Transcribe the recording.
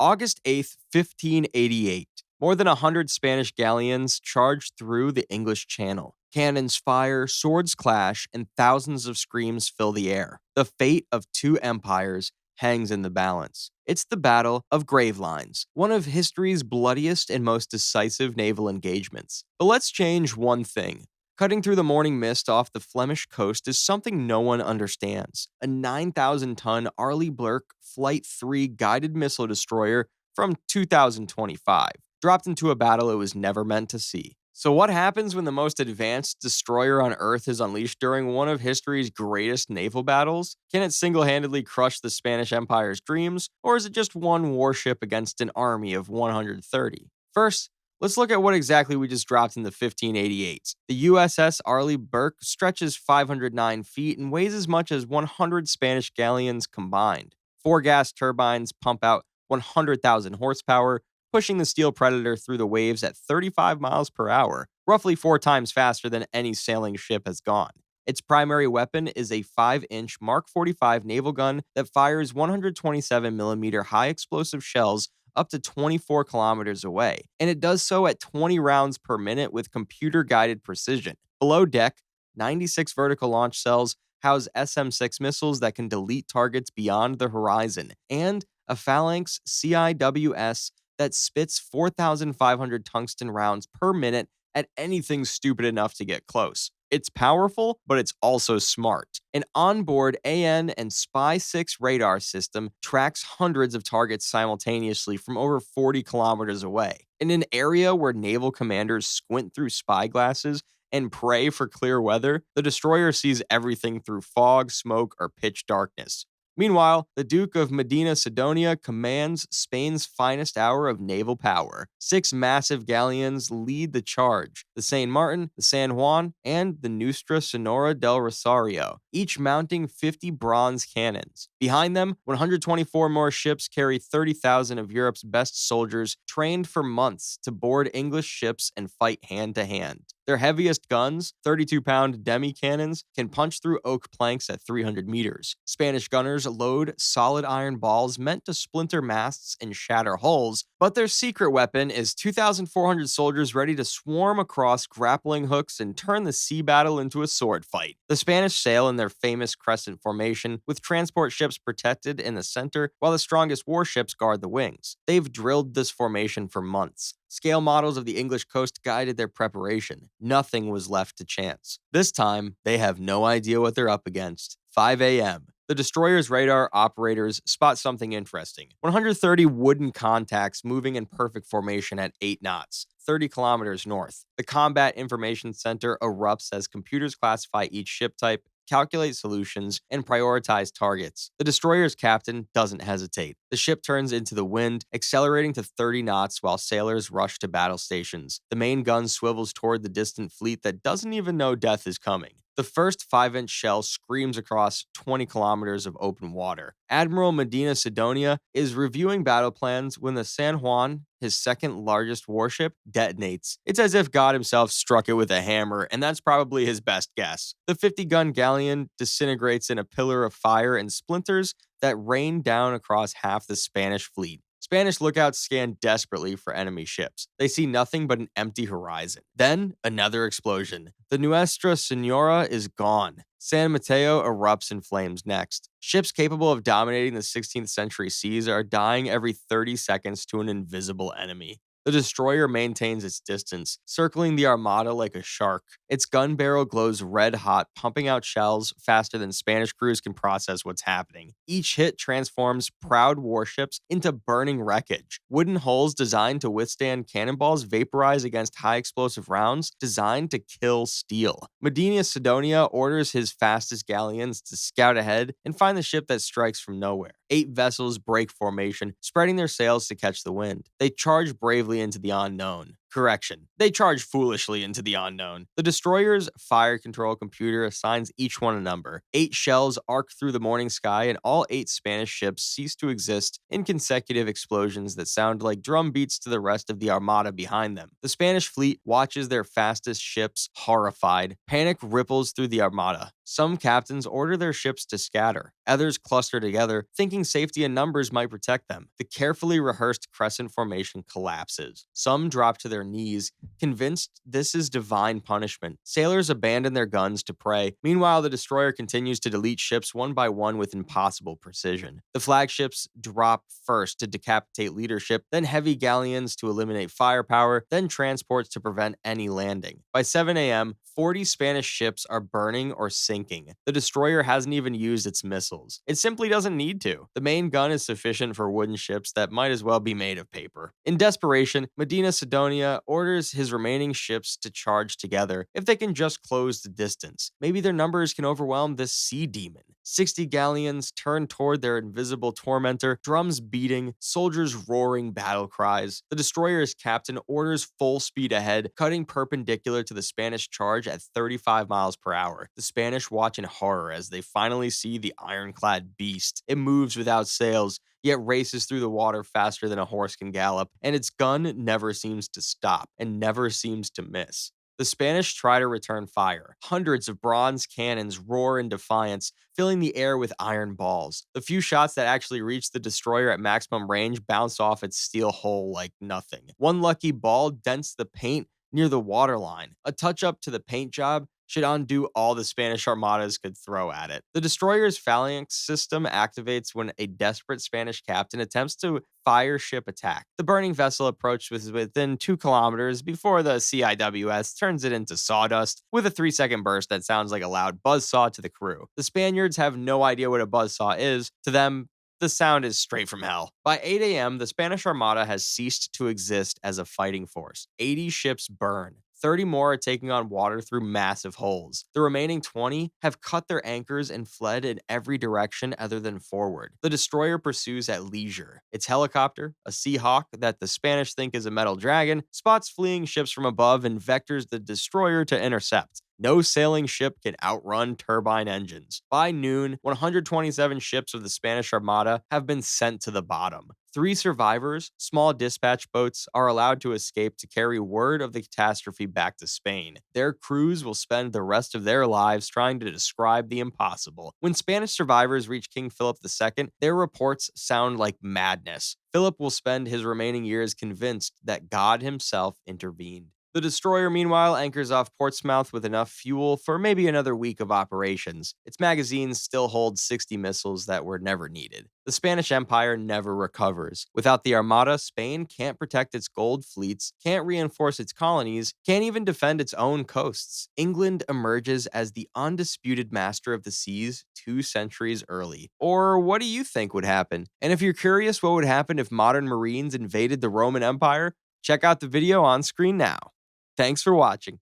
August 8th, 1588. More than 100 Spanish galleons charged through the English Channel. Cannons fire, swords clash, and thousands of screams fill the air. The fate of two empires hangs in the balance. It's the Battle of Gravelines, one of history's bloodiest and most decisive naval engagements. But let's change one thing. Cutting through the morning mist off the Flemish coast is something no one understands. A 9,000-ton Arleigh Burke Flight 3 guided missile destroyer from 2025, dropped into a battle it was never meant to see. So what happens when the most advanced destroyer on Earth is unleashed during one of history's greatest naval battles? Can it single-handedly crush the Spanish Empire's dreams, or is it just one warship against an army of 130? First, let's look at what exactly we just dropped in the 1588s. The USS Arleigh Burke stretches 509 feet and weighs as much as 100 Spanish galleons combined. 4 gas turbines pump out 100,000 horsepower, pushing the Steel Predator through the waves at 35 miles per hour, roughly 4 times faster than any sailing ship has gone. Its primary weapon is a 5-inch Mark 45 naval gun that fires 127mm high-explosive shells up to 24 kilometers away, and it does so at 20 rounds per minute with computer-guided precision. Below deck, 96 vertical launch cells house SM-6 missiles that can delete targets beyond the horizon, and a Phalanx CIWS that spits 4,500 tungsten rounds per minute at anything stupid enough to get close. It's powerful, but it's also smart. An onboard AN and SPY-6 radar system tracks hundreds of targets simultaneously from over 40 kilometers away. In an area where naval commanders squint through spyglasses and pray for clear weather, the destroyer sees everything through fog, smoke, or pitch darkness. Meanwhile, the Duke of Medina Sidonia commands Spain's finest hour of naval power. 6 massive galleons lead the charge: the San Martin, the San Juan, and the Nuestra Sonora del Rosario, each mounting 50 bronze cannons. Behind them, 124 more ships carry 30,000 of Europe's best soldiers trained for months to board English ships and fight hand-to-hand. Their heaviest guns, 32-pound demi-cannons, can punch through oak planks at 300 meters. Spanish gunners load solid iron balls meant to splinter masts and shatter hulls, but their secret weapon is 2,400 soldiers ready to swarm across grappling hooks and turn the sea battle into a sword fight. The Spanish sail in their famous crescent formation, with transport ships protected in the center, while the strongest warships guard the wings. They've drilled this formation for months. Scale models of the English coast guided their preparation. Nothing was left to chance. This time, they have no idea what they're up against. 5 a.m. The destroyer's radar operators spot something interesting. 130 wooden contacts moving in perfect formation at 8 knots, 30 kilometers north. The Combat Information Center erupts as computers classify each ship type, calculate solutions, and prioritize targets. The destroyer's captain doesn't hesitate. The ship turns into the wind, accelerating to 30 knots while sailors rush to battle stations. The main gun swivels toward the distant fleet that doesn't even know death is coming. The first 5-inch shell screams across 20 kilometers of open water. Admiral Medina Sidonia is reviewing battle plans when the San Juan, his second largest warship, detonates. It's as if God himself struck it with a hammer, and that's probably his best guess. The 50-gun galleon disintegrates in a pillar of fire and splinters that rain down across half the Spanish fleet. Spanish lookouts scan desperately for enemy ships. They see nothing but an empty horizon. Then, another explosion. The Nuestra Sonora is gone. San Mateo erupts in flames next. Ships capable of dominating the 16th century seas are dying every 30 seconds to an invisible enemy. The destroyer maintains its distance, circling the Armada like a shark. Its gun barrel glows red hot, pumping out shells faster than Spanish crews can process what's happening. Each hit transforms proud warships into burning wreckage. Wooden hulls designed to withstand cannonballs vaporize against high explosive rounds designed to kill steel. Medina Sidonia orders his fastest galleons to scout ahead and find the ship that strikes from nowhere. 8 vessels break formation, spreading their sails to catch the wind. They charge bravely into the unknown. Correction. They charge foolishly into the unknown. The destroyer's fire control computer assigns each one a number. 8 shells arc through the morning sky, and all 8 Spanish ships cease to exist in consecutive explosions that sound like drum beats to the rest of the Armada behind them. The Spanish fleet watches their fastest ships horrified. Panic ripples through the Armada. Some captains order their ships to scatter. Others cluster together, thinking safety in numbers might protect them. The carefully rehearsed crescent formation collapses. Some drop to their knees, convinced this is divine punishment. Sailors abandon their guns to pray. Meanwhile, the destroyer continues to delete ships one by one with impossible precision. The flagships drop first to decapitate leadership, then heavy galleons to eliminate firepower, then transports to prevent any landing. By 7 a.m., 40 Spanish ships are burning or sinking. The destroyer hasn't even used its missiles. It simply doesn't need to. The main gun is sufficient for wooden ships that might as well be made of paper. In desperation, Medina Sidonia orders his remaining ships to charge together if they can just close the distance. Maybe their numbers can overwhelm this sea demon. 60 galleons turn toward their invisible tormentor, drums beating, soldiers roaring battle cries. The destroyer's captain orders full speed ahead, cutting perpendicular to the Spanish charge at 35 miles per hour. The Spanish watch in horror as they finally see the ironclad beast. It moves without sails, yet races through the water faster than a horse can gallop, and its gun never seems to stop and never seems to miss. The Spanish try to return fire. Hundreds of bronze cannons roar in defiance, filling the air with iron balls. The few shots that actually reach the destroyer at maximum range bounce off its steel hull like nothing. One lucky ball dents the paint near the waterline. A touch-up to the paint job should undo all the Spanish armadas could throw at it. The destroyer's phalanx system activates when a desperate Spanish captain attempts to fire ship attack. The burning vessel approached within 2 kilometers before the CIWS turns it into sawdust with a 3-second burst that sounds like a loud buzzsaw to the crew. The Spaniards have no idea what a buzzsaw is. To them, the sound is straight from hell. By 8 a.m., the Spanish Armada has ceased to exist as a fighting force. 80 ships burn. 30 more are taking on water through massive holes. The remaining 20 have cut their anchors and fled in every direction other than forward. The destroyer pursues at leisure. Its helicopter, a Sea Hawk that the Spanish think is a metal dragon, spots fleeing ships from above and vectors the destroyer to intercept. No sailing ship can outrun turbine engines. By noon, 127 ships of the Spanish Armada have been sent to the bottom. 3 survivors, small dispatch boats, are allowed to escape to carry word of the catastrophe back to Spain. Their crews will spend the rest of their lives trying to describe the impossible. When Spanish survivors reach King Philip II, their reports sound like madness. Philip will spend his remaining years convinced that God himself intervened. The destroyer, meanwhile, anchors off Portsmouth with enough fuel for maybe another week of operations. Its magazines still hold 60 missiles that were never needed. The Spanish Empire never recovers. Without the Armada, Spain can't protect its gold fleets, can't reinforce its colonies, can't even defend its own coasts. England emerges as the undisputed master of the seas 2 centuries early. Or what do you think would happen? And if you're curious what would happen if modern Marines invaded the Roman Empire, check out the video on screen now. Thanks for watching.